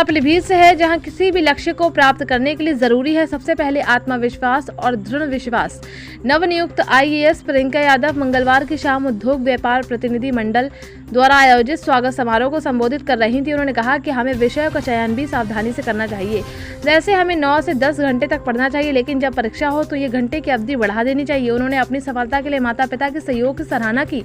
पीलीभीत से है, जहां किसी भी लक्ष्य को प्राप्त करने के लिए जरूरी है सबसे पहले आत्मविश्वास और दृढ़ विश्वास। नवनियुक्त आईएएस प्रियंका यादव मंगलवार की शाम उद्योग व्यापार प्रतिनिधि मंडल द्वारा आयोजित स्वागत समारोह को संबोधित कर रही थी। उन्होंने कहा कि हमें विषयों का चयन भी सावधानी से करना चाहिए। जैसे हमें 9 से 10 घंटे तक पढ़ना चाहिए, लेकिन जब परीक्षा हो तो ये घंटे की अवधि बढ़ा देनी चाहिए। उन्होंने अपनी सफलता के लिए माता पिता के सहयोग की सराहना की।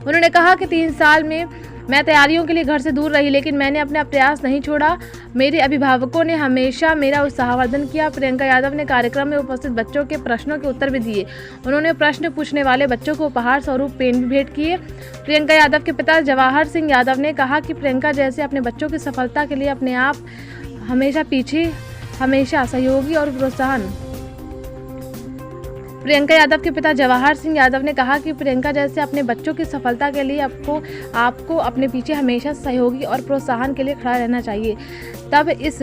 उन्होंने कहा कि 3 साल में मैं तैयारियों के लिए घर से दूर रही, लेकिन मैंने अपना प्रयास नहीं छोड़ा। मेरे अभिभावकों ने हमेशा मेरा उत्साहवर्धन किया। प्रियंका यादव ने कार्यक्रम में उपस्थित बच्चों के प्रश्नों के उत्तर भी दिए। उन्होंने प्रश्न पूछने वाले बच्चों को उपहार स्वरूप पेन भी भेंट किए। प्रियंका यादव के पिता जवाहर सिंह यादव ने कहा कि प्रियंका जैसे अपने बच्चों की सफलता के लिए अपने आप हमेशा सहयोगी और प्रोत्साहन। प्रियंका यादव के पिता जवाहर सिंह यादव ने कहा कि प्रियंका जैसे अपने बच्चों की सफलता के लिए आपको अपने पीछे हमेशा सहयोगी और प्रोत्साहन के लिए खड़ा रहना चाहिए। तब इस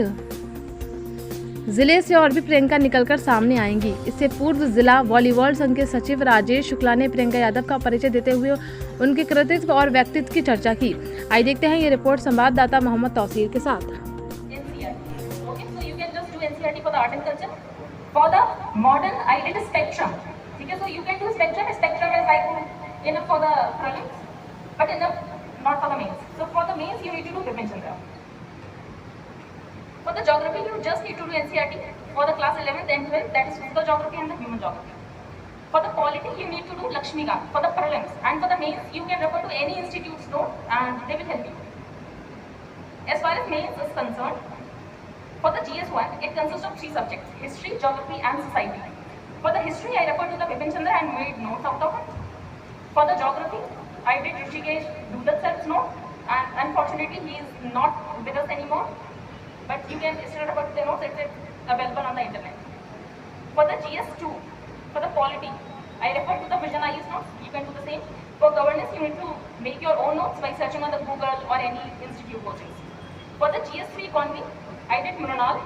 जिले से और भी प्रियंका निकलकर सामने आएंगी। इससे पूर्व जिला वॉलीबॉल संघ के सचिव राजेश शुक्ला ने प्रियंका यादव का परिचय देते हुए उनके कृतित्व और व्यक्तित्व की चर्चा की। आइए देखते हैं ये रिपोर्ट संवाददाता मोहम्मद तौसीर के साथ। For the modern, I did a spectrum. Okay, so you can do spectrum. Spectrum is like enough for the prelims, but enough not for the mains. So for the mains, you need to do Bipin Chandra. For the geography, you just need to do NCERT. For the class 11th and 12th, that is physical geography and the human geography. For the polity, you need to do Lakshmikant. For the prelims and for the mains, you can refer to any institute's note and they will help you. As far as mains is concerned, for the GS1, it consists of 3 subjects: history, geography and society. For the history, I referred to the Bipin Chandra and made notes out of it. For the geography, I did Rishikesh Dudat sir's note, and unfortunately he is not with us anymore, but you can still refer to the notes, it's available on the internet. For the GS2, for the polity, I referred to the Vision IS notes, you can do the same. For governance, you need to make your own notes by searching on the Google or any institute coachings. For the GS3 Convi, I did Mrinal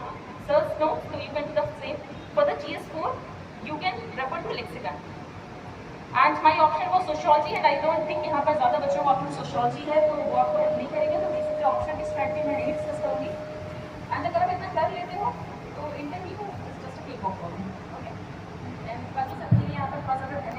sir's notes, so you can do the same. For the GS4, you can refer to lexicon. And my option was sociology, and I don't think यहाँ पर ज़्यादा बच्चों को option sociology है, तो वो आपको help नहीं करेंगे, तो basically option की strategy मैं नहीं discuss करूँगी. And अगर आप इतना कर लेते हो, तो interview is just a take off for me. Okay. And बाकी सब के लिए यहाँ पर थोड़ा सा